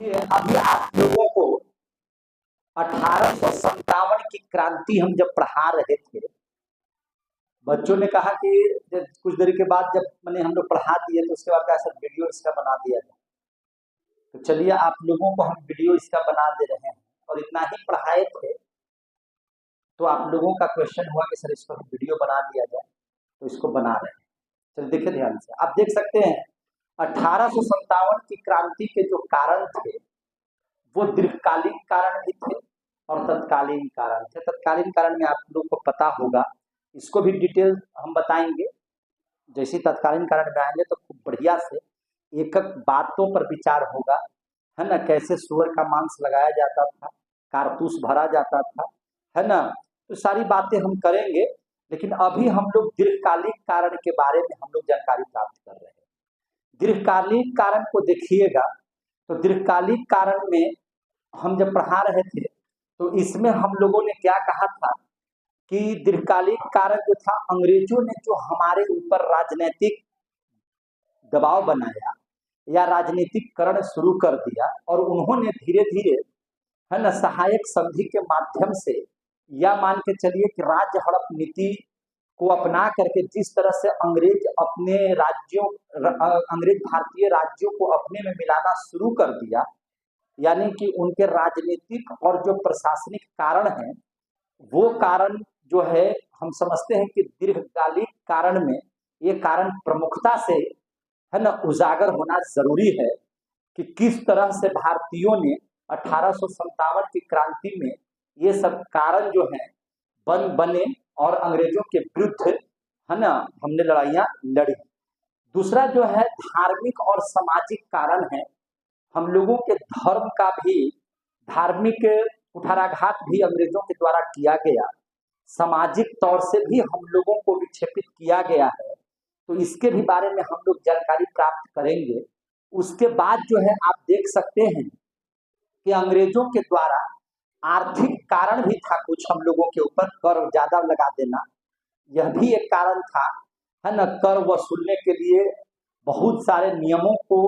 ये अभी आप लोगों को 1857 की क्रांति हम जब पढ़ा रहे थे, बच्चों ने कहा कि कुछ देर के बाद जब मैंने हम लोग पढ़ा दिए तो उसके बाद क्या सर वीडियो इसका बना दिया जाए। तो चलिए आप लोगों को हम वीडियो इसका बना दे रहे हैं और इतना ही पढ़ाए थे तो आप लोगों का क्वेश्चन हुआ कि सर इसको हम वीडियो बना दिया जाए, तो इसको बना रहे हैं। चलिए देखिए ध्यान से, आप देख सकते हैं 1857 की क्रांति के जो कारण थे वो दीर्घकालीन कारण भी थे और तत्कालीन कारण थे। तत्कालीन कारण में आप लोग को पता होगा, इसको भी डिटेल हम बताएंगे। जैसे तत्कालीन कारण में आएंगे तो खूब बढ़िया से एक एक बातों पर विचार होगा, है ना। कैसे सुअर का मांस लगाया जाता था, कारतूस भरा जाता था, है ना। तो सारी बातें हम करेंगे, लेकिन अभी हम लोग दीर्घकालिक कारण के बारे में हम लोग जानकारी प्राप्त कर रहे हैं। दीर्घकालिक कारण को देखिएगा तो दीर्घकालिक कारण में हम जब पढ़ा रहे थे तो इसमें हम लोगों ने क्या कहा था कि दीर्घकालिक कारण जो था, अंग्रेजों ने जो हमारे ऊपर राजनीतिक दबाव बनाया या राजनीतिकरण शुरू कर दिया और उन्होंने धीरे धीरे, है ना, सहायक संधि के माध्यम से या मान के चलिए कि राज्य हड़प नीति को अपना करके जिस तरह से अंग्रेज अपने राज्यों अंग्रेज भारतीय राज्यों को अपने में मिलाना शुरू कर दिया, यानी कि उनके राजनीतिक और जो प्रशासनिक कारण है वो कारण जो है हम समझते हैं कि दीर्घकालिक कारण में ये कारण प्रमुखता से, है ना, उजागर होना जरूरी है कि किस तरह से भारतीयों ने 1857 की क्रांति में ये सब कारण जो है बने और अंग्रेजों के विरुद्ध, है ना, हमने लड़ाइयां लड़ी। दूसरा जो है धार्मिक और सामाजिक कारण है। हम लोगों के धर्म का भी, धार्मिक कुठाराघात भी अंग्रेजों के द्वारा किया गया, सामाजिक तौर से भी हम लोगों को विक्षेपित किया गया है, तो इसके भी बारे में हम लोग जानकारी प्राप्त करेंगे। उसके बाद जो है आप देख सकते हैं कि अंग्रेजों के द्वारा आर्थिक कारण भी था कुछ, हम लोगों के ऊपर कर ज्यादा लगा देना, यह भी एक कारण था, है ना। कर वसूलने के लिए बहुत सारे नियमों को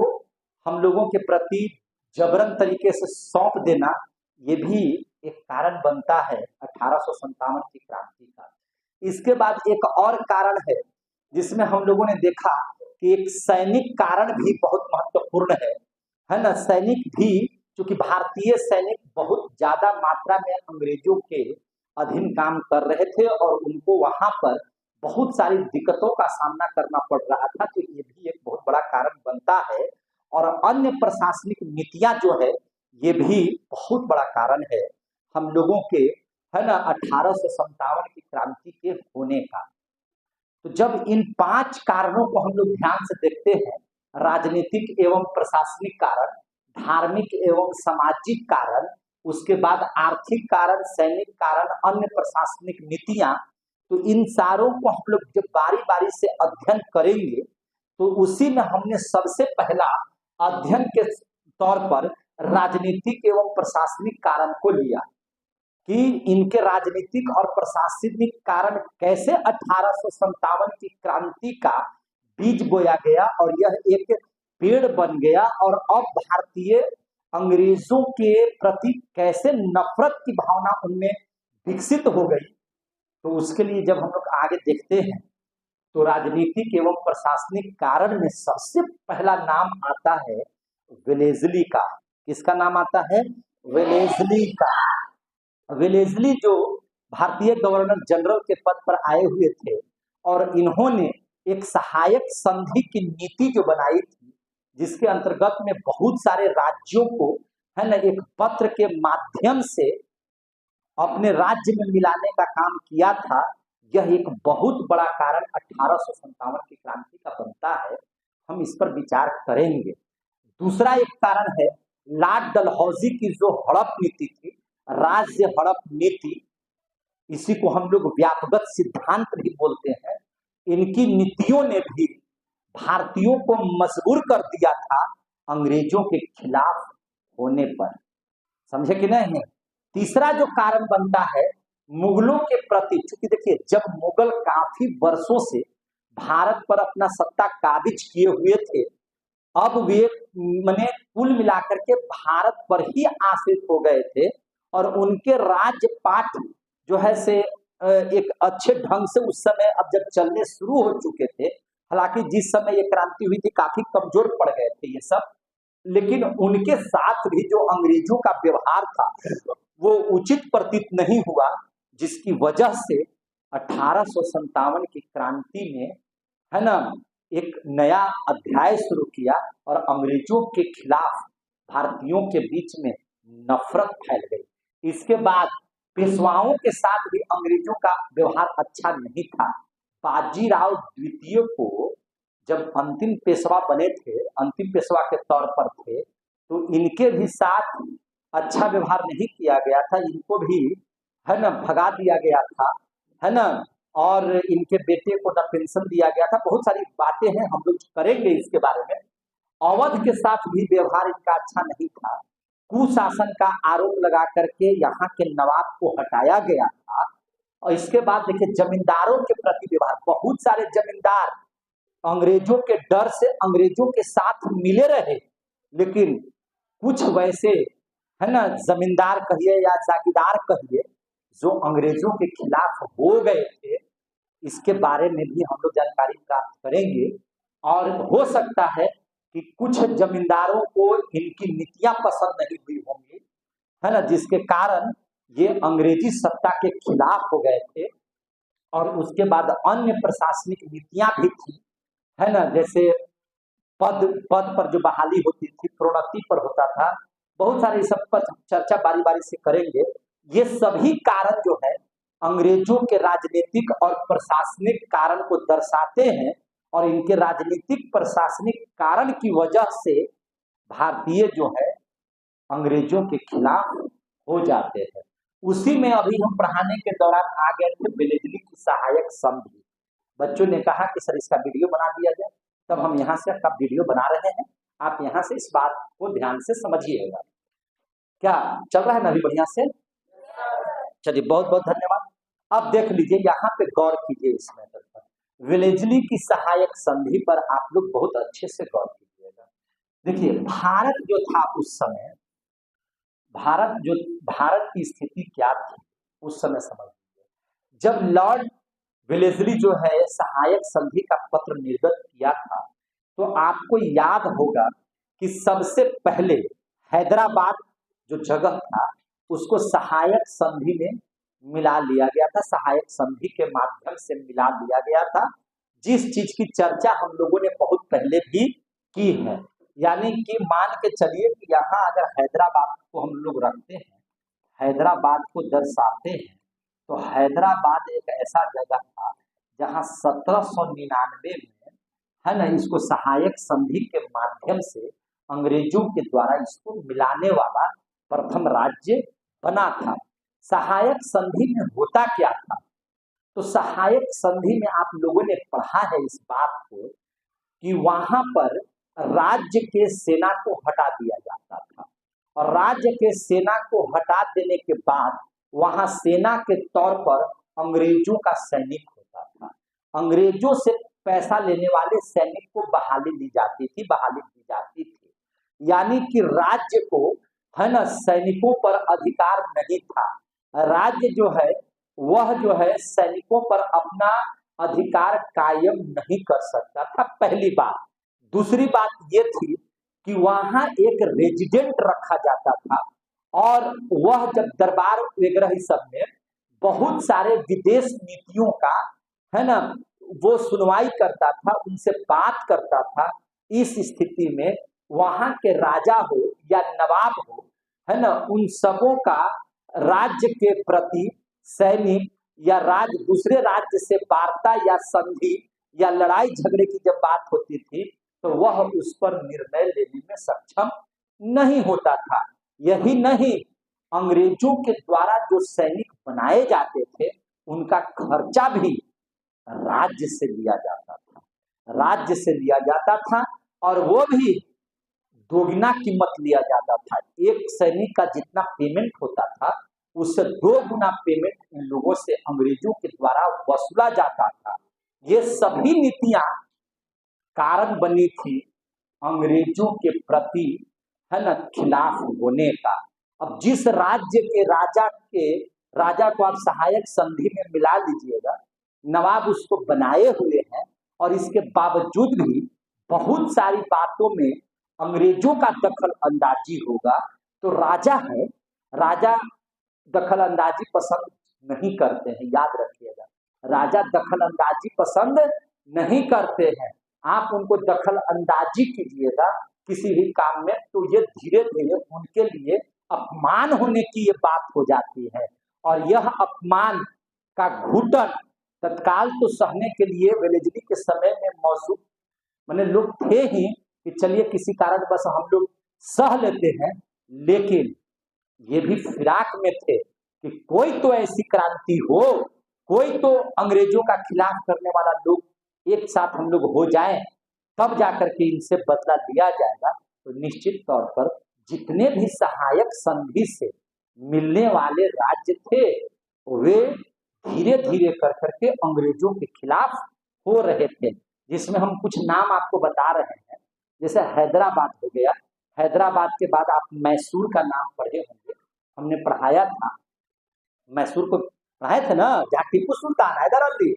हम लोगों के प्रति जबरन तरीके से सौंप देना, ये भी एक कारण बनता है 1857 की क्रांति का। इसके बाद एक और कारण है जिसमें हम लोगों ने देखा कि एक सैनिक कारण भी बहुत महत्वपूर्ण है ना। सैनिक भी, क्योंकि भारतीय सैनिक बहुत ज्यादा मात्रा में अंग्रेजों के अधीन काम कर रहे थे और उनको वहां पर बहुत सारी दिक्कतों का सामना करना पड़ रहा था, तो ये भी एक बहुत बड़ा कारण बनता है। और अन्य प्रशासनिक नीतियां जो है ये भी बहुत बड़ा कारण है हम लोगों के, है ना, 1857 की क्रांति के होने का। तो जब इन 5 कारणों को हम लोग ध्यान से देखते हैं, राजनीतिक एवं प्रशासनिक कारण, धार्मिक एवं सामाजिक कारण, उसके बाद आर्थिक कारण, सैनिक कारण, अन्य प्रशासनिक नीतियां, तो इन सारों को हम लोग जब बारी बारी से अध्ययन करेंगे तो उसी में हमने सबसे पहला अध्ययन के तौर पर राजनीतिक एवं प्रशासनिक कारण को लिया कि इनके राजनीतिक और प्रशासनिक कारण कैसे 1857 की क्रांति का बीज बोया गया और यह एक पेड़ बन गया और अब भारतीय अंग्रेजों के प्रति कैसे नफरत की भावना उनमें विकसित हो गई। तो उसके लिए जब हम लोग आगे देखते हैं तो राजनीतिक एवं प्रशासनिक कारण में सबसे पहला नाम आता है वेलेस्ली का। किसका नाम आता है? वेलेस्ली का। वेलेस्ली जो भारतीय गवर्नर जनरल के पद पर आए हुए थे और इन्होंने एक सहायक संधि की नीति जो बनाई थी, जिसके अंतर्गत में बहुत सारे राज्यों को, है ना, एक पत्र के माध्यम से अपने राज्य में मिलाने का काम किया था। यह एक बहुत बड़ा कारण 1857 की क्रांति का बनता है, हम इस पर विचार करेंगे। दूसरा एक कारण है लॉर्ड डलहौजी की जो हड़प नीति थी, राज्य हड़प नीति, इसी को हम लोग व्यापक सिद्धांत भी बोलते हैं। इनकी नीतियों ने भी भारतीयों को मजबूर कर दिया था अंग्रेजों के खिलाफ होने पर, समझे कि नहीं। तीसरा जो कारण बनता है मुगलों के प्रति, क्योंकि देखिए जब मुगल काफी वर्षों से भारत पर अपना सत्ता काबिज किए हुए थे अब वे माने कुल मिलाकर के भारत पर ही आश्रित हो गए थे और उनके राजपाट जो है से एक अच्छे ढंग से उस समय अब जब चलने शुरू हो चुके थे। हालांकि जिस समय ये क्रांति हुई थी काफी कमजोर पड़ गए थे ये सब, लेकिन उनके साथ भी जो अंग्रेजों का व्यवहार था वो उचित प्रतीत नहीं हुआ, जिसकी वजह से 1857 की क्रांति में है ना एक नया अध्याय शुरू किया और अंग्रेजों के खिलाफ भारतीयों के बीच में नफरत फैल गई। इसके बाद पेशवाओं के साथ भी अंग्रेजों का व्यवहार अच्छा नहीं था। बाजीराव द्वितीय को जब अंतिम पेशवा बने थे, अंतिम पेशवा के तौर पर थे, तो इनके भी साथ अच्छा व्यवहार नहीं किया गया था। इनको भी है ना भगा दिया गया था, है ना, और इनके बेटे को न पेंशन दिया गया था। बहुत सारी बातें हैं, हम लोग करेंगे इसके बारे में। अवध के साथ भी व्यवहार इनका अच्छा नहीं था। कुशासन का आरोप लगा करके यहाँ के नवाब को हटाया गया था। और इसके बाद देखिए जमींदारों के प्रति व्यवहार, बहुत सारे जमींदार अंग्रेजों के डर से अंग्रेजों के साथ मिले रहे, लेकिन कुछ वैसे है ना जमींदार कहिए या जागीरदार कहिए जो अंग्रेजों के खिलाफ हो गए थे। इसके बारे में भी हम लोग जानकारी प्राप्त करेंगे और हो सकता है कि कुछ जमींदारों को इनकी नीतियां पसंद नहीं हुई होंगी, है ना, जिसके कारण ये अंग्रेजी सत्ता के खिलाफ हो गए थे। और उसके बाद अन्य प्रशासनिक नीतियां भी थी, है ना, जैसे पद पर जो बहाली होती थी, प्रोन्नति पर होता था। बहुत सारे सब पर चर्चा बारी बारी से करेंगे। ये सभी कारण जो है अंग्रेजों के राजनीतिक और प्रशासनिक कारण को दर्शाते हैं और इनके राजनीतिक प्रशासनिक कारण की वजह से भारतीय जो है अंग्रेजों के खिलाफ हो जाते हैं। उसी में अभी हम पढ़ाने के दौरान आ गए थे वेलेजली की सहायक संधि। बच्चों ने कहा कि सर इसका वीडियो बना दिया जाए, तब हम यहाँ से आपका वीडियो बना रहे हैं। आप यहाँ से इस बात को ध्यान से समझिएगा। क्या चल रहा है ना अभी बढ़िया से? चलिए बहुत बहुत धन्यवाद। अब देख लीजिए, यहाँ पे गौर कीजिए इस मैटर पर। वेलेजली की सहायक संधि पर आप लोग बहुत अच्छे से गौर कीजिएगा। देखिए भारत जो था उस समय, भारत की स्थिति क्या थी उस समय समझ लीजिए। जब लॉर्ड वेलेजली जो है सहायक संधि का पत्र निर्गत किया था, तो आपको याद होगा कि सबसे पहले हैदराबाद जो जगह था उसको सहायक संधि में मिला लिया गया था। सहायक संधि के माध्यम से मिला लिया गया था, जिस चीज की चर्चा हम लोगों ने बहुत पहले भी की है। यानी कि मान के चलिए कि यहाँ अगर हैदराबाद को हम लोग रखते हैं, हैदराबाद को दर्शाते हैं, तो हैदराबाद एक ऐसा जगह था जहाँ 1799 में है ना इसको सहायक संधि के माध्यम से अंग्रेजों के द्वारा इसको मिलाने वाला प्रथम राज्य बना था। सहायक संधि में होता क्या था? तो सहायक संधि में आप लोगों ने पढ़ा है इस बात को कि वहां पर राज्य के सेना को हटा दिया जाता था, और राज्य के सेना को हटा देने के बाद वहां सेना के तौर पर अंग्रेजों का सैनिक होता था। अंग्रेजों से पैसा लेने वाले सैनिक को बहाली दी जाती थी। यानी कि राज्य को है ना सैनिकों पर अधिकार नहीं था। राज्य जो है वह जो है सैनिकों पर अपना अधिकार कायम नहीं कर सकता था, पहली बात। दूसरी बात ये थी कि वहां एक रेजिडेंट रखा जाता था, और वह जब दरबार वगैरह सब में बहुत सारे विदेश नीतियों का है ना वो सुनवाई करता था, उनसे बात करता था। इस स्थिति में वहां के राजा हो या नवाब हो, है ना, उन सबों का राज्य के प्रति सैनिक या दूसरे राज्य से वार्ता या संधि या लड़ाई झगड़े की जब बात होती थी तो वह उस पर निर्णय लेने में सक्षम नहीं होता था। यही नहीं, अंग्रेजों के द्वारा जो सैनिक बनाए जाते थे उनका खर्चा भी राज्य से लिया जाता था, और वो भी दोगुना कीमत लिया जाता था। एक सैनिक का जितना पेमेंट होता था उससे 2 गुना पेमेंट इन लोगों से अंग्रेजों के द्वारा वसूला जाता था। ये सभी नीतियां कारण बनी थी अंग्रेजों के प्रति, है ना, खिलाफ होने का। अब जिस राज्य के राजा को आप सहायक संधि में मिला लीजिएगा, नवाब उसको बनाए हुए हैं, और इसके बावजूद भी बहुत सारी बातों में अंग्रेजों का दखल अंदाजी होगा, तो राजा है, राजा दखल अंदाजी पसंद नहीं करते हैं, याद रखिएगा, राजा दखल अंदाजी पसंद नहीं करते हैं। आप उनको दखल अंदाजी कीजिएगा किसी भी काम में, तो ये धीरे धीरे उनके लिए अपमान होने की ये बात हो जाती है, और यह अपमान का घुटन तत्काल तो सहने के लिए वेलेजली के समय में मौजूद माने लोग थे ही कि चलिए किसी कारण बस हम लोग सह लेते हैं, लेकिन ये भी फिराक में थे कि कोई तो ऐसी क्रांति हो, कोई तो अंग्रेजों का खिलाफ करने वाला लोग एक साथ हम लोग हो जाएं, तब जाकर के इनसे बदला लिया जाएगा। तो निश्चित तौर पर जितने भी सहायक संधि से मिलने वाले राज्य थे, वे धीरे धीरे कर करके अंग्रेजों के खिलाफ हो रहे थे, जिसमें हम कुछ नाम आपको बता रहे हैं। जैसे हैदराबाद हो गया, हैदराबाद के बाद आप मैसूर का नाम पढ़े होंगे, हमने पढ़ाया था, मैसूर को पढ़ाए थे ना, जहाँ टीपू सुल्तान हैदर अली,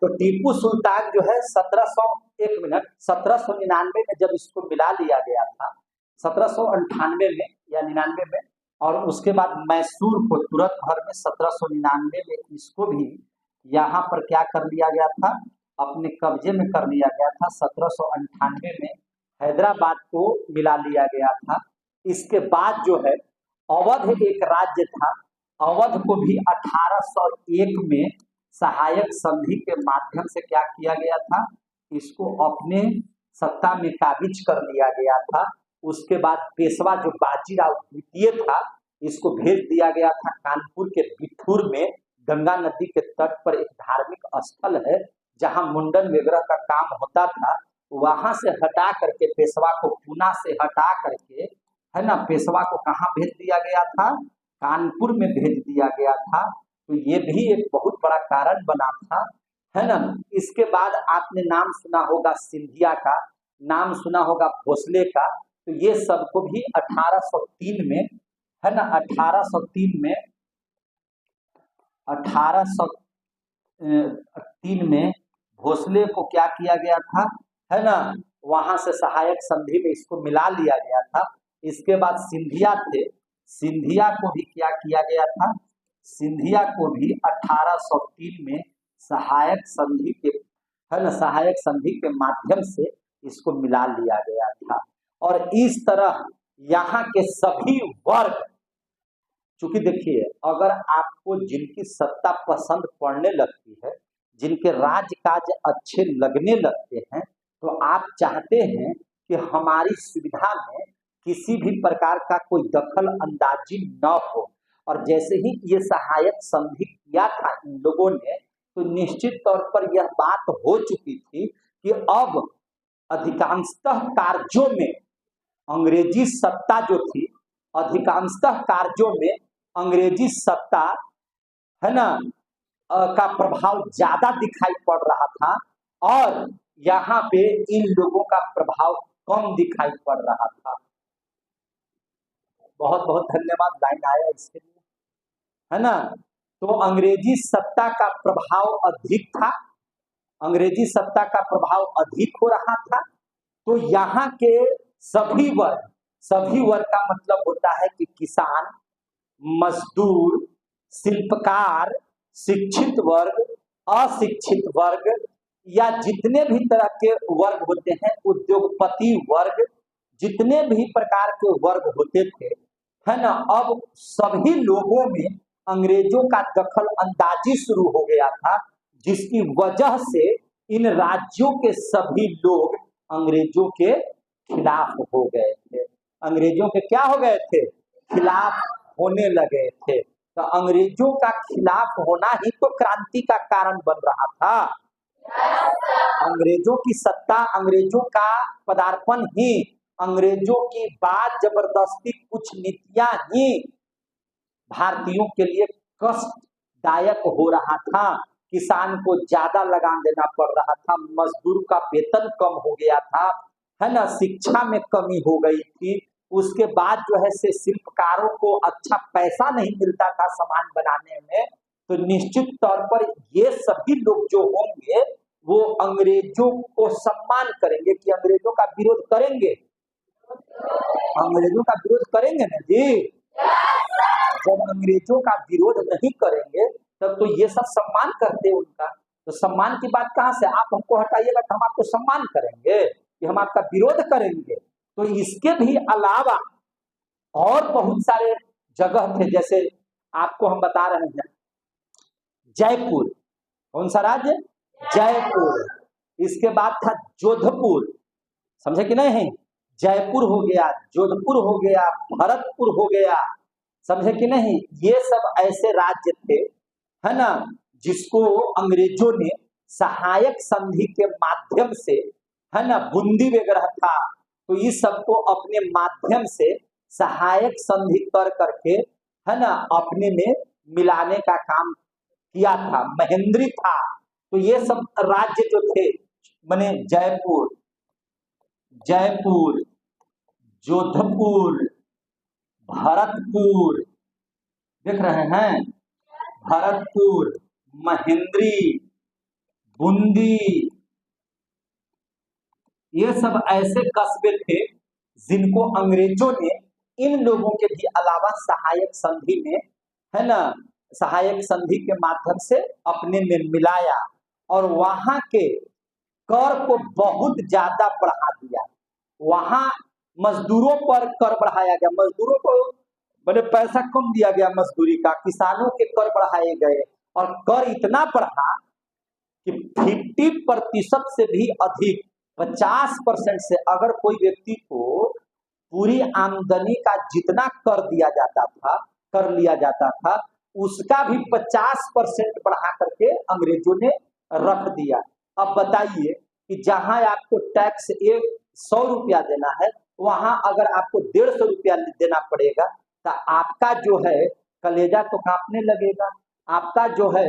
तो टीपू सुल्तान जो है 1799 में जब इसको मिला लिया गया था, 1798 में या 99 में, और उसके बाद मैसूर को तुरंत भर में 1799 में इसको भी यहाँ पर क्या कर लिया गया था, अपने कब्जे में कर लिया गया था। 1798 में हैदराबाद को मिला लिया गया था। इसके बाद जो है अवध एक राज्य था, अवध को भी 1801 में सहायक संधि के माध्यम से क्या किया गया था, इसको अपने सत्ता में काबिज कर लिया गया था। उसके बाद पेशवा जो बाजीराव द्वितीय था, इसको भेज दिया गया था कानपुर के बिठूर में, गंगा नदी के तट पर एक धार्मिक स्थल है जहां मुंडन विग्रह का काम होता था। वहां से हटा करके पेशवा को, पूना से हटा करके, है ना, पेशवा को कहाँ भेज दिया गया था, कानपुर में भेज दिया गया था। तो ये भी एक बहुत बड़ा कारण बना था, है ना। इसके बाद आपने नाम सुना होगा सिंधिया का, नाम सुना होगा भोसले का, तो ये सबको भी 1803 में, है ना, 1803 में भोसले को क्या किया गया था, है ना, वहां से सहायक संधि में इसको मिला लिया गया था। इसके बाद सिंधिया थे, सिंधिया को भी क्या किया गया था, सिंधिया को भी 1803 में सहायक संधि के, है ना, सहायक संधि के माध्यम से इसको मिला लिया गया था। और इस तरह यहाँ के सभी वर्ग, चूंकि देखिए अगर आपको जिनकी सत्ता पसंद पड़ने लगती है, जिनके राज काज अच्छे लगने लगते हैं, तो आप चाहते हैं कि हमारी सुविधा में किसी भी प्रकार का कोई दखल अंदाजी न हो। और जैसे ही ये सहायक संधि किया था इन लोगों ने, तो निश्चित तौर पर यह बात हो चुकी थी कि अब अधिकांशतः कार्यों में अंग्रेजी सत्ता जो थी, अधिकांशतः कार्यों में अंग्रेजी सत्ता, है ना, का प्रभाव ज्यादा दिखाई पड़ रहा था, और यहाँ पे इन लोगों का प्रभाव कम दिखाई पड़ रहा था। बहुत बहुत धन्यवाद, लाइन आया इसके लिए, है ना। तो अंग्रेजी सत्ता का प्रभाव अधिक था, अंग्रेजी सत्ता का प्रभाव अधिक हो रहा था। तो यहाँ के सभी वर्ग, सभी वर्ग का मतलब होता है कि किसान, मजदूर, शिल्पकार, शिक्षित वर्ग, अशिक्षित वर्ग, या जितने भी तरह के वर्ग होते हैं, उद्योगपति वर्ग, जितने भी प्रकार के वर्ग होते थे, है ना, अब सभी लोगों में अंग्रेजों का दखल अंदाजी शुरू हो गया था, जिसकी वजह से इन राज्यों के सभी लोग अंग्रेजों के खिलाफ हो गए थे। अंग्रेजों के क्या हो गए थे, खिलाफ होने लगे थे। तो अंग्रेजों का खिलाफ होना ही तो क्रांति का कारण बन रहा था। अंग्रेजों की सत्ता, अंग्रेजों का पदार्पण ही, अंग्रेजों की बात जबरदस्ती, कुछ नीतियां ही भारतीयों के लिए कष्टदायक हो रहा था किसान को ज्यादा लगान देना पड़ रहा था, मजदूर का वेतन कम हो गया था, है ना, शिक्षा में कमी हो गई थी, उसके बाद जो है से शिल्पकारों को अच्छा पैसा नहीं मिलता था सामान बनाने में, तो निश्चित तौर पर ये सभी लोग जो होंगे वो अंग्रेजों को सम्मान करेंगे कि अंग्रेजों का विरोध करेंगे, अंग्रेजों का विरोध करेंगे ना जी। जब अंग्रेजों का विरोध नहीं करेंगे तब तो ये सब सम्मान करते उनका, तो सम्मान की बात कहाँ से, आप हमको हटाइएगा तो हम आपको सम्मान करेंगे कि हम आपका विरोध करेंगे। तो इसके भी अलावा और बहुत सारे जगह थे, जैसे आपको हम बता रहे हैं जयपुर, कौन सा राज्य, जयपुर, इसके बाद था जोधपुर, समझे कि नहीं, जयपुर हो गया, जोधपुर हो गया, भरतपुर हो गया, समझे कि नहीं, ये सब ऐसे राज्य थे, है ना, जिसको अंग्रेजों ने सहायक संधि के माध्यम से, है ना, बूंदी वगैरह था, तो इस सबको अपने माध्यम से सहायक संधि कर करके, है ना, अपने में मिलाने का काम किया था, महेंद्री था, तो ये सब राज्य जो थे, माने जयपुर, जयपुर, जोधपुर, भरतपुर, देख रहे हैं, भरतपुर, महेंद्री, बूंदी, ये सब ऐसे कस्बे थे जिनको अंग्रेजों ने इन लोगों के भी अलावा सहायक संधि में, है ना, सहायक संधि के माध्यम से अपने में मिलाया और वहां के कर को बहुत ज्यादा बढ़ा दिया, वहां मजदूरों पर कर बढ़ाया गया, मजदूरों को बड़े पैसा कम दिया गया मजदूरी का, किसानों के कर बढ़ाए गए और कर इतना बढ़ा कि 50% से भी अधिक, 50% से अगर कोई व्यक्ति को पूरी आमदनी का जितना कर दिया जाता था, कर लिया जाता था, उसका भी 50% बढ़ा करके अंग्रेजों ने रख दिया। अब बताइए कि जहां आपको टैक्स 100 रुपया देना है, वहां अगर आपको 150 रुपया देना पड़ेगा तो आपका जो है कलेजा तो कांपने लगेगा, आपका जो है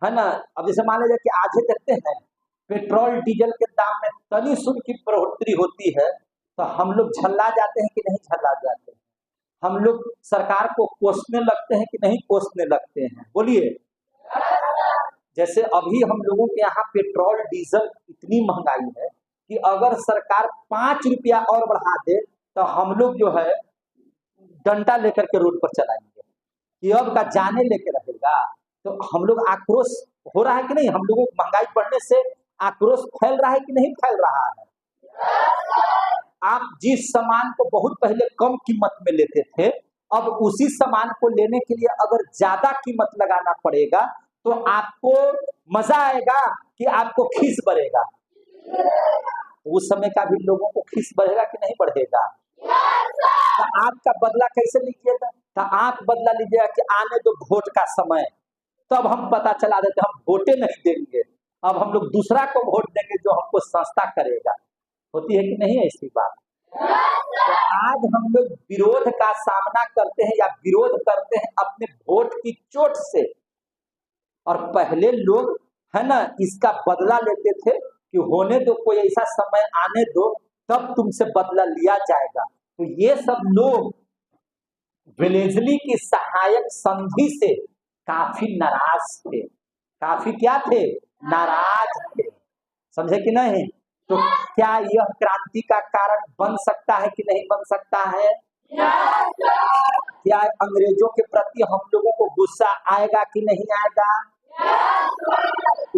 ना। अब जैसे मान लीजिए कि आज देखते हैं पेट्रोल डीजल के दाम में तनी सुन की बढ़ोतरी होती है तो हम लोग झल्ला जाते हैं कि नहीं झल्ला जाते हैं, हम लोग सरकार को कोसने लगते हैं कि नहीं कोसने लगते हैं, बोलिए। जैसे अभी हम लोगों के यहाँ पेट्रोल डीजल इतनी महंगाई है कि अगर सरकार 5 रुपया और बढ़ा दे तो हम लोग जो है डंडा लेकर के रोड पर चलाएंगे कि अब का जाने लेके रहेगा। तो हम लोग आक्रोश हो रहा है कि नहीं, हम लोगों को महंगाई बढ़ने से आक्रोश फैल रहा है कि नहीं फैल रहा है। आप जिस सामान को बहुत पहले कम कीमत में लेते थे, अब उसी सामान को लेने के लिए अगर ज्यादा कीमत लगाना पड़ेगा तो आपको मजा आएगा कि आपको खीस बढ़ेगा, उस समय का भी लोगों को खीस बढ़ेगा कि नहीं बढ़ेगा। तो आपका बदला कैसे लीजिएगा, तो आप बदला लीजिएगा कि आने दो वोट का समय, तब हम पता चला देते हम वोटे नहीं देंगे, अब हम लोग दूसरा को वोट देंगे जो हमको सस्ता करेगा। होती है कि नहीं ऐसी बात। तो आज हम लोग विरोध का सामना करते हैं या विरोध करते हैं अपने वोट की चोट से, और पहले लोग है ना इसका बदला लेते थे कि होने दो, कोई ऐसा समय आने दो तब तुमसे बदला लिया जाएगा। तो ये सब लोग वेलेस्ली की सहायक संधि से काफी नाराज थे, काफी क्या थे, नाराज थे, समझे कि नहीं। तो क्या यह क्रांति का कारण बन सकता है कि नहीं बन सकता है। क्या अंग्रेजों के प्रति हम लोगों को गुस्सा आएगा कि नहीं आएगा।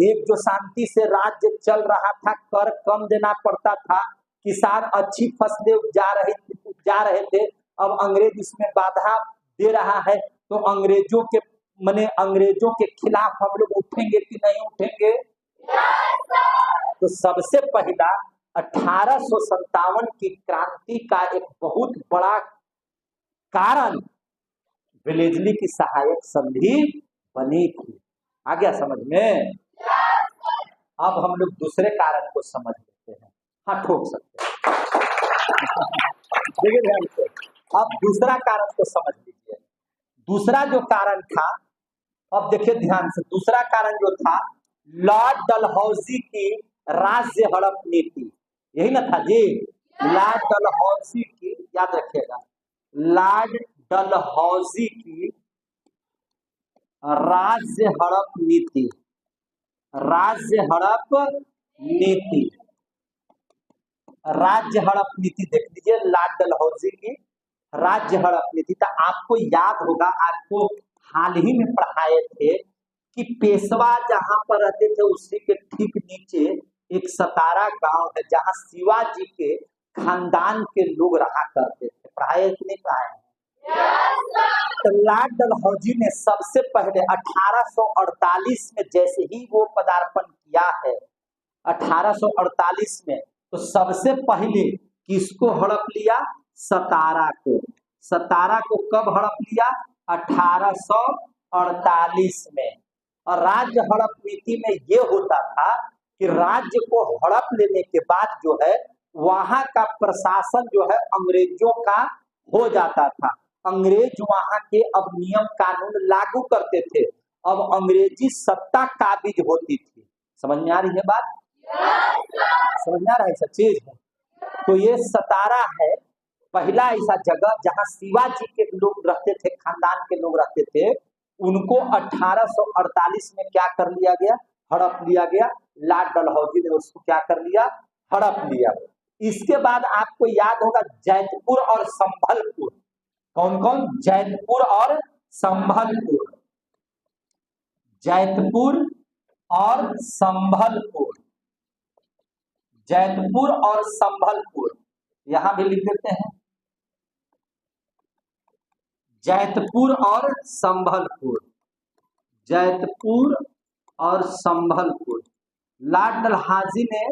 एक जो शांति से राज्य चल रहा था, कर कम देना पड़ता था, किसान अच्छी फसलें उपजा रहे थे, अब अंग्रेज इसमें बाधा दे रहा है, तो अंग्रेजों के खिलाफ हम लोग उठेंगे कि नहीं उठेंगे। तो सबसे पहला 1857 की क्रांति का एक बहुत बड़ा कारण वेलेस्ली की सहायक संधि बनी थी। आ गया समझ में। अब हम लोग दूसरे कारण को समझ लेते हैं, हाँ ठोक सकते हैं देखिए ध्यान से, अब दूसरा कारण को समझ लीजिए। दूसरा जो कारण था, अब देखिए ध्यान से, दूसरा कारण जो था लॉर्ड डलहौजी की राज्य हड़प नीति, यही ना था जी। लॉर्ड डलहौजी की, याद रखिएगा, लॉर्ड डलहौजी की राज्य हड़प नीति, राज्य हड़प नीति, राज्य हड़प नीति देख लीजिए, लॉर्ड डलहौजी की राज्य हड़प नीति। तो आपको याद होगा, आपको हाल ही में पढ़ाए थे कि पेशवा जहां पर रहते थे उसी के ठीक नीचे एक सतारा गांव है जहां शिवाजी के खानदान के लोग रहा करते थे। पढ़ाए कि नहीं पढ़ाए? तो लॉर्ड डलहौजी ने सबसे पहले 1848 में जैसे ही वो पदार्पण किया है, 1848 में, तो सबसे पहले किसको हड़प लिया? सतारा को। सतारा को कब हड़प लिया? 1848 में। और राज्य हड़प नीति में ये होता था कि राज्य को हड़प लेने के बाद जो है वहां का प्रशासन जो है अंग्रेजों का हो जाता था। अंग्रेज वहां के अब नियम कानून लागू करते थे, अब अंग्रेजी सत्ता काबिज होती थी। समझ में आ रही है बात? समझ में आ रहा है सब चीज है। तो ये सतारा है पहला ऐसा जगह जहां शिवाजी के लोग रहते थे, खानदान के लोग रहते थे। उनको 1848 में क्या कर लिया गया? हड़प लिया गया। लॉर्ड डलहौजी ने उसको क्या कर लिया? हड़प लिया। इसके बाद आपको याद होगा जैतपुर और संभलपुर। कौन कौन? जैतपुर और संभलपुर। जैतपुर और संभलपुर, जैतपुर और संभलपुर, यहां भी लिख देते हैं जैतपुर और संभलपुर, जैतपुर और संभलपुर। लॉर्ड डलहौजी ने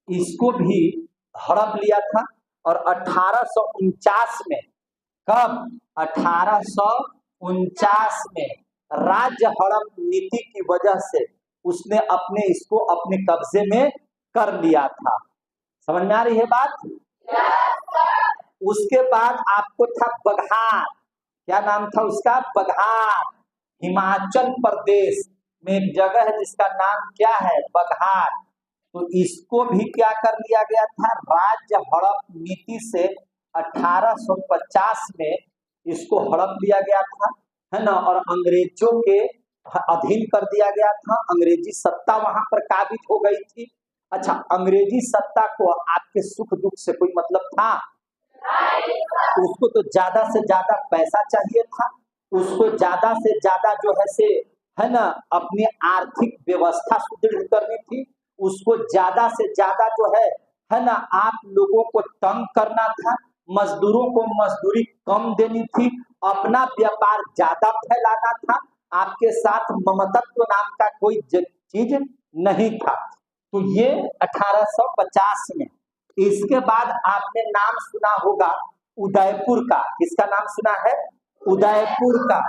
इसको भी हड़प लिया था। और 1849 में, कब? 1849 में राज्य हड़प नीति की वजह से उसने अपने इसको अपने कब्जे में कर लिया था। समझ में आ रही है बात? उसके बाद आपको था बघार। क्या नाम था उसका? बघार। हिमाचल प्रदेश में एक जगह है जिसका नाम क्या है? बघार। तो इसको भी क्या कर लिया गया था? राज्य हड़प नीति से 1850 में इसको हड़प लिया गया था, है ना। और अंग्रेजों के अधीन कर दिया गया था। अंग्रेजी सत्ता वहां पर काबिज हो गई थी। अच्छा, अंग्रेजी सत्ता को आपके सुख दुख से कोई मतलब था? उसको तो ज्यादा से ज्यादा पैसा चाहिए था, उसको ज्यादा से ज्यादा जो है ना अपनी आर्थिक व्यवस्था सुदृढ़ करनी थी, उसको ज्यादा से ज्यादा जो है ना आप लोगों को तंग करना था, मजदूरों को मजदूरी कम देनी थी, अपना व्यापार ज्यादा फैलाना था। आपके साथ ममतत्व नाम का कोई चीज नहीं था। तो ये 1850 में। इसके बाद आपने नाम सुना होगा उदयपुर का। किसका नाम सुना है? उदयपुर का।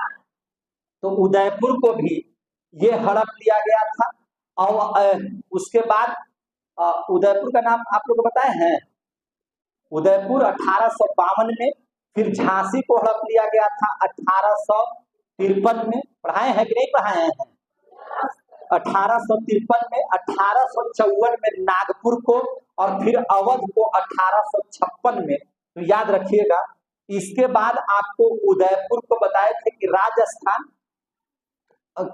तो उदयपुर को भी ये हड़प लिया गया था। और उसके बाद उदयपुर का नाम आप लोग को बताए हैं? उदयपुर 1852 में। फिर झांसी को हड़प लिया गया था 1853 में। पढ़ाए हैं कि नहीं पढ़ाए हैं? 1853 में। 1854 में नागपुर को, और फिर अवध को 1856 में। तो याद रखिएगा। इसके बाद आपको उदयपुर को बताए थे कि राजस्थान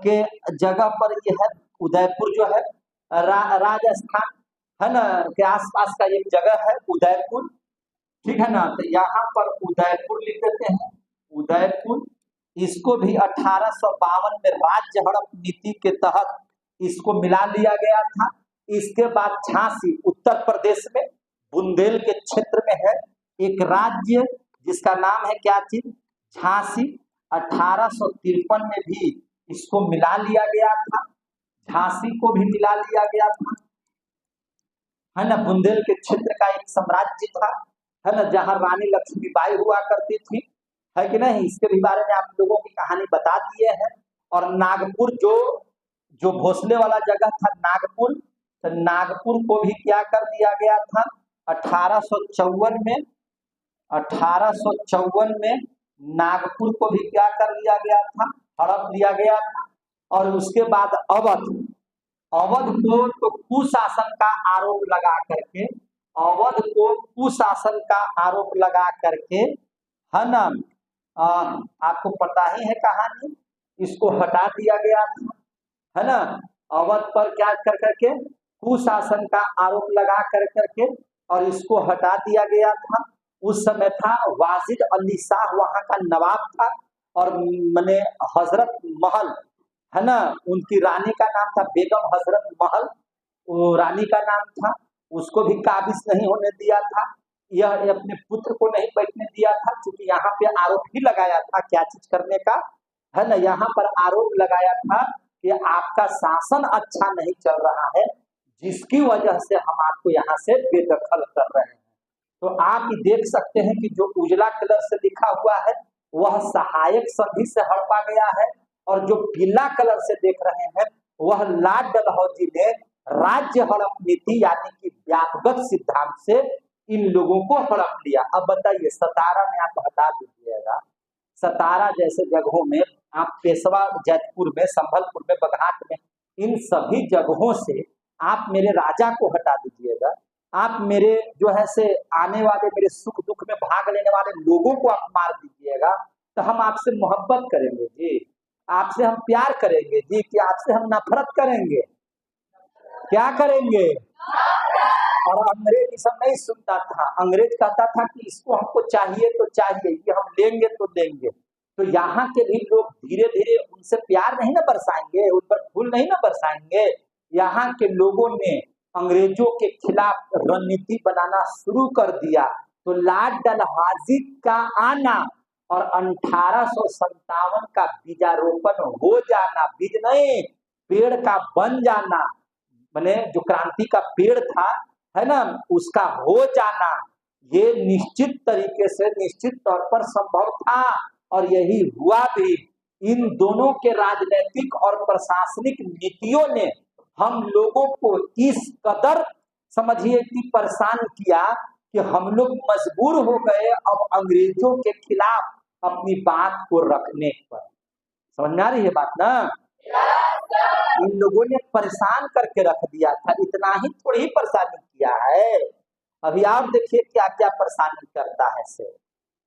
के जगह पर यह है। उदयपुर जो है राजस्थान है ना के आसपास का एक जगह है उदयपुर, ठीक है ना। तो यहाँ पर उदयपुर लिख देते हैं, उदयपुर। इसको भी 1852 में राज्य हड़प नीति के तहत इसको मिला लिया गया था। इसके बाद झांसी उत्तर प्रदेश में बुंदेल के क्षेत्र में है एक राज्य जिसका नाम है क्या चीज? झांसी। 1853 में भी इसको मिला लिया गया था, झांसी को भी मिला लिया गया था, है ना। बुंदेल के क्षेत्र का एक साम्राज्य था, है ना, जहां रानी लक्ष्मीबाई हुआ करती थी, है कि नहीं। इसके भी बारे में आप लोगों की कहानी बता दिए हैं। और नागपुर जो भोसले वाला जगह था नागपुर, तो नागपुर को भी क्या कर दिया गया था? 1854 में। 1854 में नागपुर को भी क्या कर लिया गया था? हड़प लिया गया था। और उसके बाद अवध, अवध को तो कुशासन का आरोप लगा करके, अवध को कुशासन का आरोप लगा करके, है ना, आपको पता ही है कहानी, इसको हटा दिया गया था, है ना। अवध पर क्या कर करके कुशासन का आरोप लगा कर करके और इसको हटा दिया गया था। उस समय था वाजिद अली शाह वहां का नवाब था, और मने हजरत महल, है ना, उनकी रानी का नाम था बेगम हजरत महल, वो रानी का नाम था, उसको भी काबिज नहीं होने दिया था। यह अपने पुत्र को नहीं बैठने दिया था, क्योंकि यहाँ पे आरोप ही लगाया था क्या चीज करने का, है ना, यहाँ पर आरोप लगाया था कि आपका शासन अच्छा नहीं चल रहा है, जिसकी वजह से हम आपको यहाँ से बेदखल कर रहे हैं। तो आप ही देख सकते हैं कि जो उजला कलर से लिखा हुआ है वह सहायक संधि से हड़पा गया है, और जो पीला कलर से देख रहे हैं वह लॉर्ड डलहौजी ने राज्य हड़प नीति यानी कि व्यापक सिद्धांत से इन लोगों को हड़प लिया। अब बताइए, सतारा में आप हटा दीजिएगा, सतारा जैसे जगहों में, आप पेशवा जैतपुर में, संभलपुर में, बघाट में, इन सभी जगहों से आप मेरे राजा को हटा दीजिएगा, आप मेरे जो है से आने वाले, मेरे सुख दुख में भाग लेने वाले लोगों को आप मार दीजिएगा, तो हम आपसे मोहब्बत करेंगे जी, आपसे हम प्यार करेंगे जी, कि आपसे हम नफरत करेंगे? क्या करेंगे? और अंग्रेज ये सब नहीं सुनता था, अंग्रेज कहता था कि इसको हमको चाहिए तो चाहिए, ये हम लेंगे तो लेंगे। तो यहाँ के भी लोग धीरे धीरे उनसे प्यार नहीं ना बरसाएंगे, उन पर फूल नहीं ना बरसाएंगे। यहाँ के लोगों ने अंग्रेजों के खिलाफ रणनीति बनाना शुरू कर दिया। तो लॉर्ड डलहौजी का आना और 1857 का बीजारोपण हो जाना, बीज नहीं पेड़ का बन जाना, माने जो क्रांति का पेड़ था, है ना, उसका हो जाना, ये निश्चित तरीके से, निश्चित तौर पर संभव था, और यही हुआ भी। इन दोनों के राजनीतिक और प्रशासनिक नीतियों ने हम लोगों को इस कदर समझिए कि परेशान किया कि हम लोग मजबूर हो गए अब अंग्रेजों के खिलाफ अपनी बात को रखने पर। समझ में आ रही है बात ना? इन लोगों ने परेशान करके रख दिया था, इतना ही थोड़ी ही परेशानी किया है। अभी आप देखिए क्या क्या परेशानी करता है से।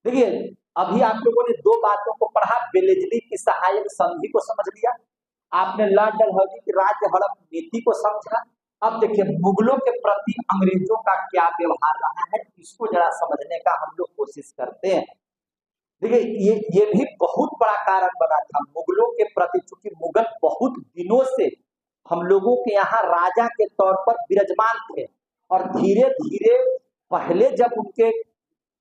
देखिए, अभी आप लोगों ने दो बातों को पढ़ा, बेलेजली की सहायक संधि को समझ लिया, आपने लॉर्ड डलहौजी की राज्य हड़प नीति को समझा। अब देखिए मुगलों के प्रति अंग्रेजों का क्या व्यवहार रहा है, इसको जरा समझने का हम लोग कोशिश करते हैं। देखिए ये भी बहुत बड़ा कारण बना था मुगलों के प्रति, क्योंकि मुगल बहुत दिनों से हम लोगों के यहाँ राजा के तौर पर विराजमान थे, और धीरे धीरे पहले जब उनके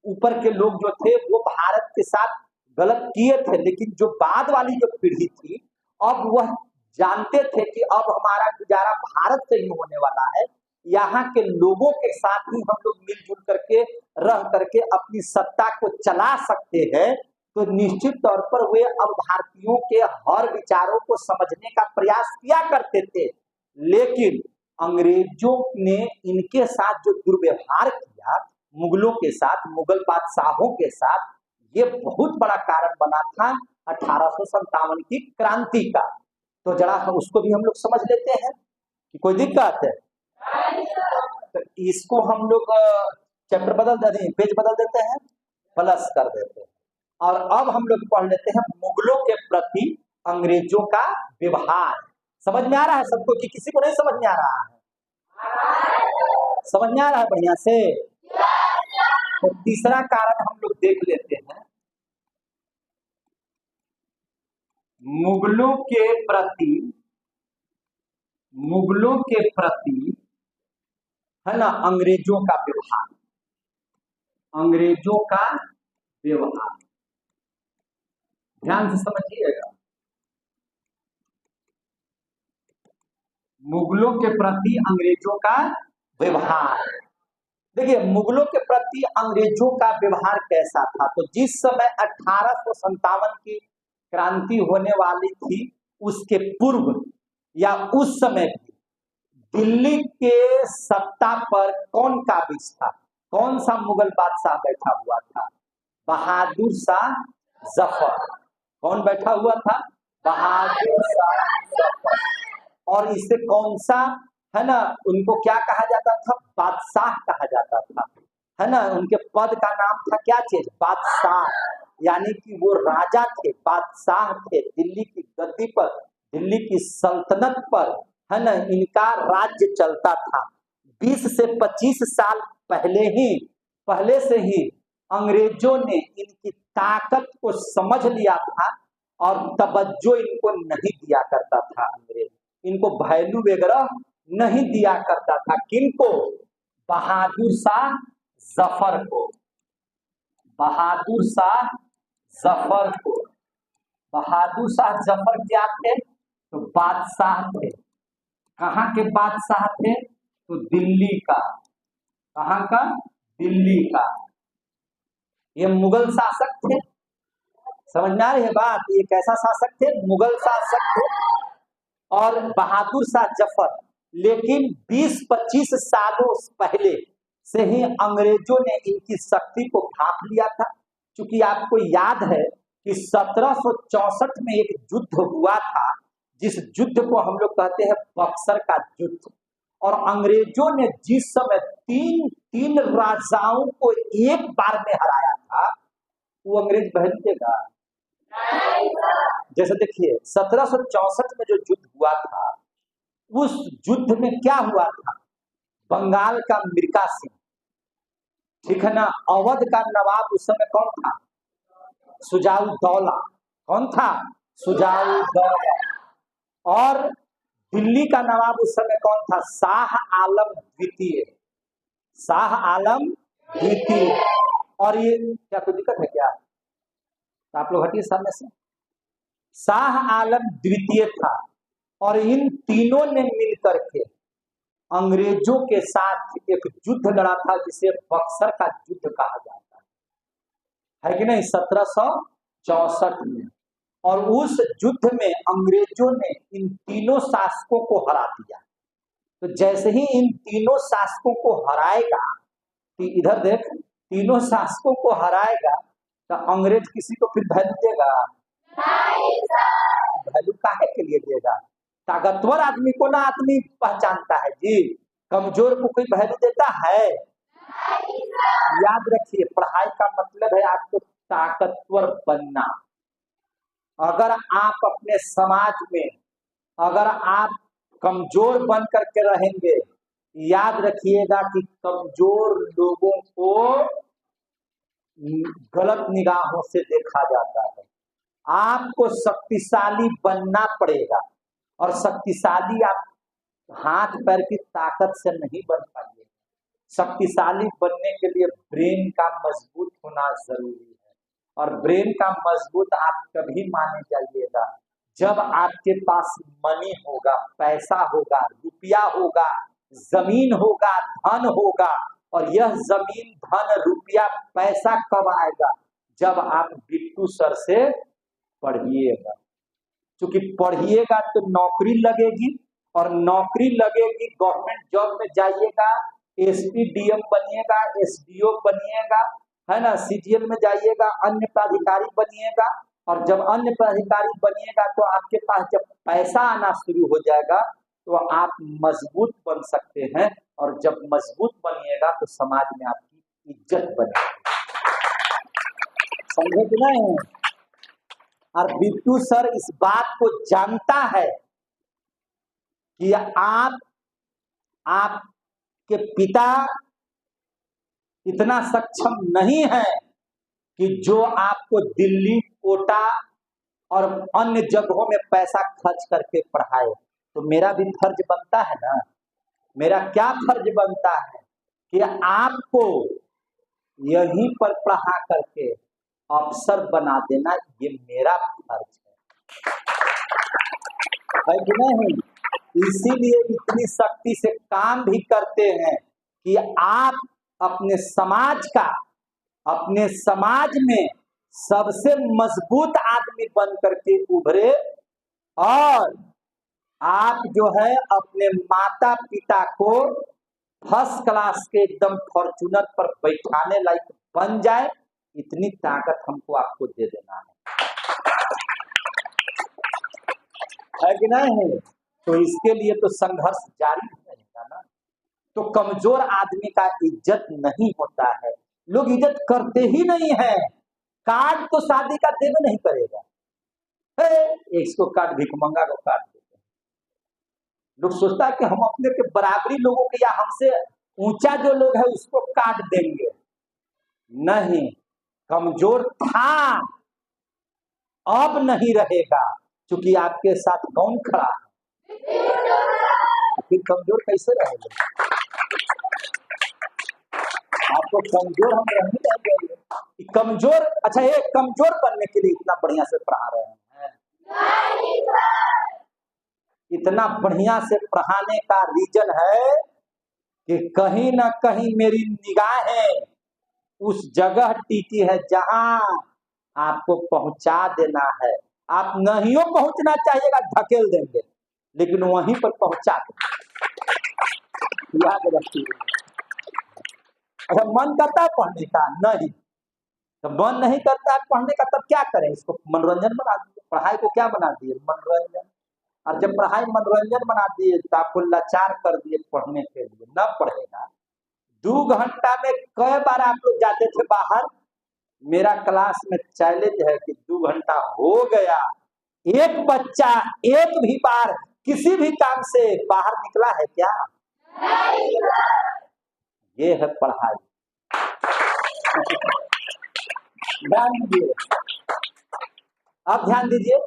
ऊपर के लोग जो थे वो भारत के साथ गलत किए थे, लेकिन जो बाद वाली जो पीढ़ी थी अब वह जानते थे कि अब हमारा गुजारा भारत से ही होने वाला है, यहाँ के लोगों के साथ ही हम लोग मिलजुल करके रह करके अपनी सत्ता को चला सकते हैं। तो निश्चित तौर पर वे अब भारतीयों के हर विचारों को समझने का प्रयास किया करते थे, लेकिन अंग्रेजों ने इनके साथ जो दुर्व्यवहार किया मुगलों के साथ, मुगल बादशाहों के साथ, ये बहुत बड़ा कारण बना था 1857 की क्रांति का। तो जरा उसको भी हम लोग समझ लेते हैं कि कोई दिक्कत है तो इसको हम लोग चैप्टर बदल देते हैं, पेज बदल देते हैं, प्लस कर देते हैं, और अब हम लोग पढ़ लेते हैं मुगलों के प्रति अंग्रेजों का व्यवहार। समझ में आ रहा है सबको कि किसी को नहीं समझ में आ रहा है? समझ में आ रहा है बढ़िया से? तो तीसरा कारण हम लोग देख लेते हैं, मुगलों के प्रति है ना अंग्रेजों का व्यवहार, अंग्रेजों का व्यवहार ध्यान से समझिएगा। मुगलों के प्रति अंग्रेजों का व्यवहार, देखिए मुगलों के प्रति अंग्रेजों का व्यवहार कैसा था। तो जिस समय 1857 की क्रांति होने वाली थी उसके पूर्व या उस समय दिल्ली के सत्ता पर कौन काबिज था? कौन सा मुगल बादशाह बैठा हुआ था? बहादुर शाह जफर। कौन बैठा हुआ था? बहादुर शाह जफर। और इसे कौन सा है ना, उनको क्या कहा जाता था, बादशाह कहा जाता था, है ना। उनके पद का नाम था क्या चीज, बादशाह, यानी कि वो राजा थे, बादशाह थे। दिल्ली की गद्दी पर, दिल्ली की सल्तनत पर, है ना, इनका राज्य चलता था। 20 से 25 साल पहले से ही अंग्रेजों ने इनकी ताकत को समझ लिया था और तवज्जो इनको नहीं दिया करता था। अंग्रेज इनको वैल्यू वगैरह नहीं दिया करता था। किनको, बहादुर शाह जफर को, बहादुर शाह जफर को। बहादुर शाह जफर क्या थे, तो बादशाह थे। कहाँ के बादशाह थे, तो दिल्ली का। कहाँ का, दिल्ली का। ये मुगल शासक थे, समझ में आ रही है बात, ये कैसा शासक थे, मुगल शासक थे। और बहादुर शाह जफर, लेकिन 20-25 सालों पहले से ही अंग्रेजों ने इनकी शक्ति को भांप लिया था। क्योंकि आपको याद है कि 1764 में एक युद्ध हुआ था, जिस युद्ध को हम लोग कहते हैं बक्सर का युद्ध। और अंग्रेजों ने जिस समय तीन राजाओं को एक बार में हराया था, वो अंग्रेज बहन देगा। जैसे देखिए 1764 में जो युद्ध हुआ था, उस युद्ध में क्या हुआ था, बंगाल का मिर्का सिंह, ठीक है ना, अवध का नवाब उस समय कौन था, शुजाउद्दौला। कौन था, शुजाउद्दौला। और दिल्ली का नवाब उस समय कौन था, शाह आलम द्वितीय, शाह आलम द्वितीय। और ये क्या कोई दिक्कत है क्या, तो आप लोग हटिए सामने से। शाह आलम द्वितीय था और इन तीनों ने मिलकर के अंग्रेजों के साथ एक युद्ध लड़ा था, जिसे बक्सर का युद्ध कहा जाता है कि नहीं, 1764 में। और उस युद्ध में अंग्रेजों ने इन तीनों शासकों को हरा दिया। तो जैसे ही इन तीनों शासकों को हराएगा, तो इधर देख, तीनों शासकों को हराएगा तो अंग्रेज किसी को फिर वैल्यू देगा, वैल्यू काहे के लिए देगा। ताकतवर आदमी को ना आदमी पहचानता है जी, कमजोर को कोई वैल्यू देता है। याद रखिए, पढ़ाई का मतलब है आपको ताकतवर बनना। अगर आप अपने समाज में, अगर आप कमजोर बन करके रहेंगे, याद रखिएगा कि कमजोर लोगों को गलत निगाहों से देखा जाता है। आपको शक्तिशाली बनना पड़ेगा, और शक्तिशाली आप हाथ पैर की ताकत से नहीं बन पाएंगे। शक्तिशाली बनने के लिए ब्रेन का मजबूत होना जरूरी है। और ब्रेन का मजबूत आप कभी माने जाइएगा जब आपके पास मनी होगा, पैसा होगा, रुपया होगा, जमीन होगा, धन होगा। और यह जमीन, धन, रुपया, पैसा कब आएगा, जब आप बिट्टू सर से पढ़िएगा। क्योंकि पढ़िएगा तो नौकरी लगेगी, और नौकरी लगेगी, गवर्नमेंट जॉब में जाइएगा, एसपी डीएम बनिएगा, एसडीओ बनिएगा, है ना, सीजीएल में जाइएगा, अन्य प्राधिकारी बनिएगा। और जब अन्य प्राधिकारी बनिएगा तो आपके पास जब पैसा आना शुरू हो जाएगा तो आप मजबूत बन सकते हैं। और जब मजबूत बनिएगा तो समाज में आपकी इज्जत बनेगी। समझे कि नहीं। और बिट्टू सर इस बात को जानता है कि आपके पिता इतना सक्षम नहीं है कि जो आपको दिल्ली, कोटा और अन्य जगहों में पैसा खर्च करके पढ़ाए। तो मेरा भी फर्ज बनता है ना, मेरा क्या फर्ज बनता है कि आपको यहीं पर पढ़ा करके अफसर बना देना, ये मेरा फर्ज है कि नहीं। इसीलिए इतनी शक्ति से काम भी करते हैं कि आप अपने समाज में सबसे मजबूत आदमी बन करके उभरे। और आप जो है अपने माता पिता को फर्स्ट क्लास के एकदम फॉर्चूनर पर बैठाने लायक बन जाए, इतनी ताकत हमको आपको दे देना है कि नहीं। तो इसके लिए तो संघर्ष जारी रहेगा ना। तो कमजोर आदमी का इज्जत नहीं होता है, लोग इज्जत करते ही नहीं है। कार्ड तो शादी का देवे नहीं करेगा, इसको कार्ड भिखमंगा को कार्ड देते हैं। लोग सोचता है कि हम अपने के बराबरी लोगों के या हमसे ऊंचा जो लोग है उसको कार्ड देंगे, नहीं। कमजोर था, अब नहीं रहेगा, क्योंकि आपके साथ कौन खड़ा है, फिर कमजोर कैसे रहेगा? आपको कमजोर हम रहने देंगे? कमजोर, अच्छा ये कमजोर बनने के लिए इतना बढ़िया से पढ़ा रहे हैं, इतना बढ़िया से पढ़ाने का रीजन है कि कहीं ना कहीं मेरी निगाहें उस जगह टिकी है जहां आपको पहुंचा देना है। आप नहीं पहुंचना चाहिएगा, धकेल देंगे, लेकिन वहीं पर पहुंचा देंगे, याद रखिए। अच्छा मन करता है पढ़ने का, नहीं तो मन नहीं करता है पढ़ने का, तब क्या करें? इसको मनोरंजन बना दिए, पढ़ाई को क्या बना दिए? मनोरंजन। और जब पढ़ाई मनोरंजन बना दिए तो आपको लाचार कर दिए पढ़ने के लिए, न पढ़ेगा। 2 घंटा में कई बार आप लोग जाते थे बाहर? मेरा क्लास में चैलेंज है कि 2 घंटा हो गया, एक बच्चा एक भी बार किसी भी काम से बाहर निकला है क्या? ये है पढ़ाई। ध्यान दीजिए, अब ध्यान दीजिए।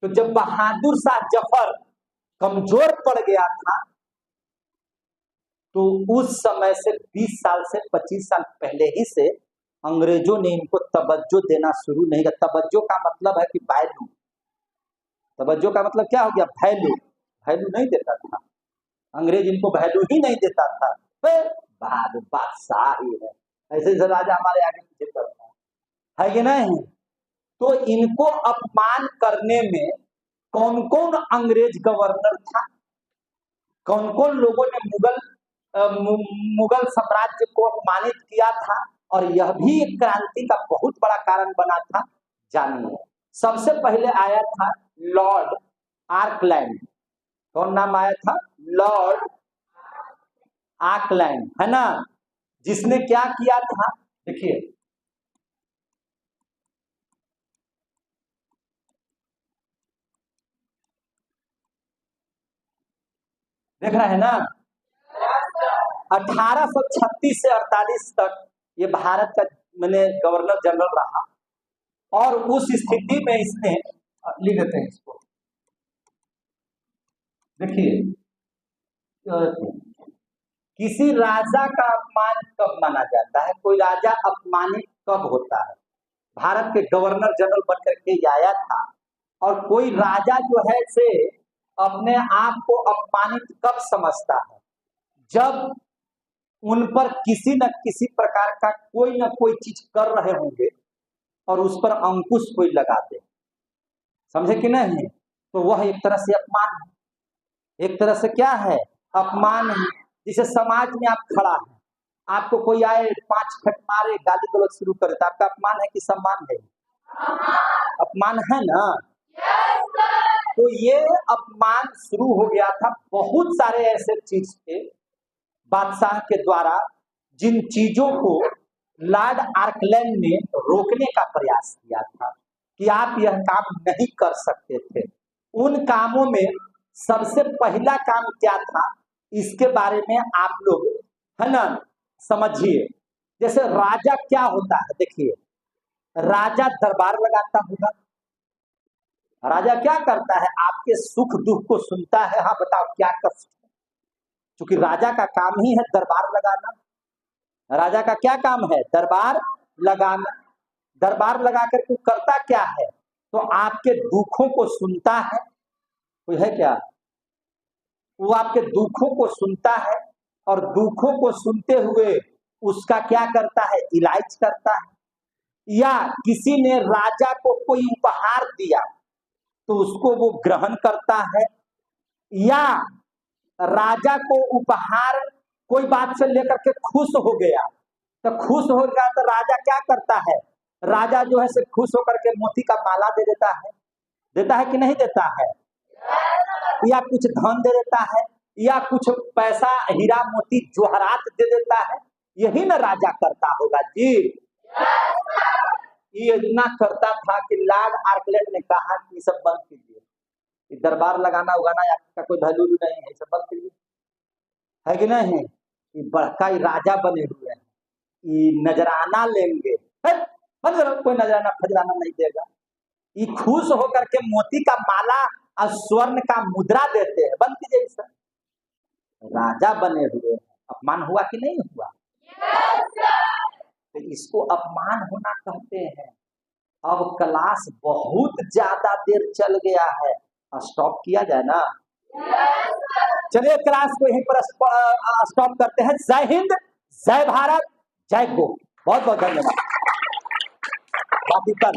तो जब बहादुर शाह जफर कमजोर पड़ गया था, तो उस समय से 20 साल से 25 साल पहले ही से अंग्रेजों ने इनको तवज्जो देना शुरू नहीं किया। तवज्जो का मतलब है कि वैल्यू, तवज्जो का मतलब क्या हो गया? वैल्यू। वैल्यू नहीं देता था अंग्रेज, इनको वैल्यू ही नहीं देता था। बहादुर बादशाह ही है, ऐसे से राजा हमारे आगे पीछे करता है कि नहीं? तो इनको अपमान करने में कौन कौन अंग्रेज गवर्नर था, कौन कौन लोगों ने मुगल साम्राज्य को अपमानित किया था, और यह भी एक क्रांति का बहुत बड़ा कारण बना था। जानिए, सबसे पहले आया था लॉर्ड आर्कलैंड। कौन नाम आया था? लॉर्ड आर्कलैंड, है ना? जिसने क्या किया था, देखिए देख रहे हैं ना, 1836 से 48 तक ये भारत का मैंने गवर्नर जनरल रहा, और उस स्थिति में इसने, लिख देते हैं इसको, देखिए किसी राजा का अपमान कब माना जाता है, कोई राजा अपमानित कब होता है? भारत के गवर्नर जनरल बनकर के आया था, और कोई राजा जो है से अपने आप को अपमानित कब समझता है? जब उन पर किसी न किसी प्रकार का कोई न कोई चीज कर रहे होंगे और उस पर अंकुश कोई लगा दे, समझे कि नहीं? तो वह एक तरह से अपमान है, एक तरह से क्या है? अपमान है। जिसे समाज में आप खड़ा है, आपको कोई आए 5 फट मारे, गाली गलौज शुरू करे, तो आपका अपमान है कि सम्मान है? अपमान है ना। तो ये अपमान शुरू हो गया था। बहुत सारे ऐसे चीज थे बादशाह के द्वारा जिन चीजों को लॉर्ड आर्कलैंड ने रोकने का प्रयास किया था कि आप यह काम नहीं कर सकते थे। उन कामों में सबसे पहला काम क्या था, इसके बारे में आप लोग, है ना, समझिए। जैसे राजा क्या होता है, देखिए राजा दरबार लगाता होगा। राजा क्या करता है? आपके सुख दुख को सुनता है, हाँ बताओ क्या कष्ट है, क्योंकि राजा का काम ही है दरबार लगाना। राजा का क्या काम है? दरबार लगाना। दरबार लगा करके करता क्या है? तो आपके दुखों को सुनता है। कोई है क्या? वो आपके दुखों को सुनता है, और दुखों को सुनते हुए उसका क्या करता है? इलाज करता है। या किसी ने राजा को कोई उपहार दिया तो उसको वो ग्रहण करता है, या राजा को उपहार कोई बात से लेकर के खुश हो गया, तो खुश हो गया तो राजा क्या करता है? राजा जो है से खुश होकर के मोती का माला दे देता है। देता है कि नहीं देता है? या कुछ धन दे देता है, या कुछ पैसा हीरा मोती जवाहरात दे देता है, यही ना राजा करता होगा जी। ये इतना करता था कि लॉर्ड आर्कलैंड ने कहा कि ये सब बंद कीजिए, दरबार लगाना उगाना आपका कोई वैल्यू नहीं है, सब बंद कीजिए, है कि नहीं है? ये बड़का ही राजा बने हुए हैं, ये नजराना लेंगे, बंद करो, कोई नजराना फजराना नहीं देगा। ये खुश होकर के मोती का माला और स्वर्ण का मुद्रा देते हैं, बंद कीजिए इसे। राजा बने हुए हैं, अपमान हुआ कि नहीं हुआ? तो इसको अपमान होना कहते हैं। अब क्लास बहुत ज्यादा देर चल गया है, स्टॉप किया जाए ना? चलिए क्लास को यहीं पर स्टॉप करते हैं। जय हिंद, जय भारत, जय गो। बहुत बहुत धन्यवाद। बाकी कल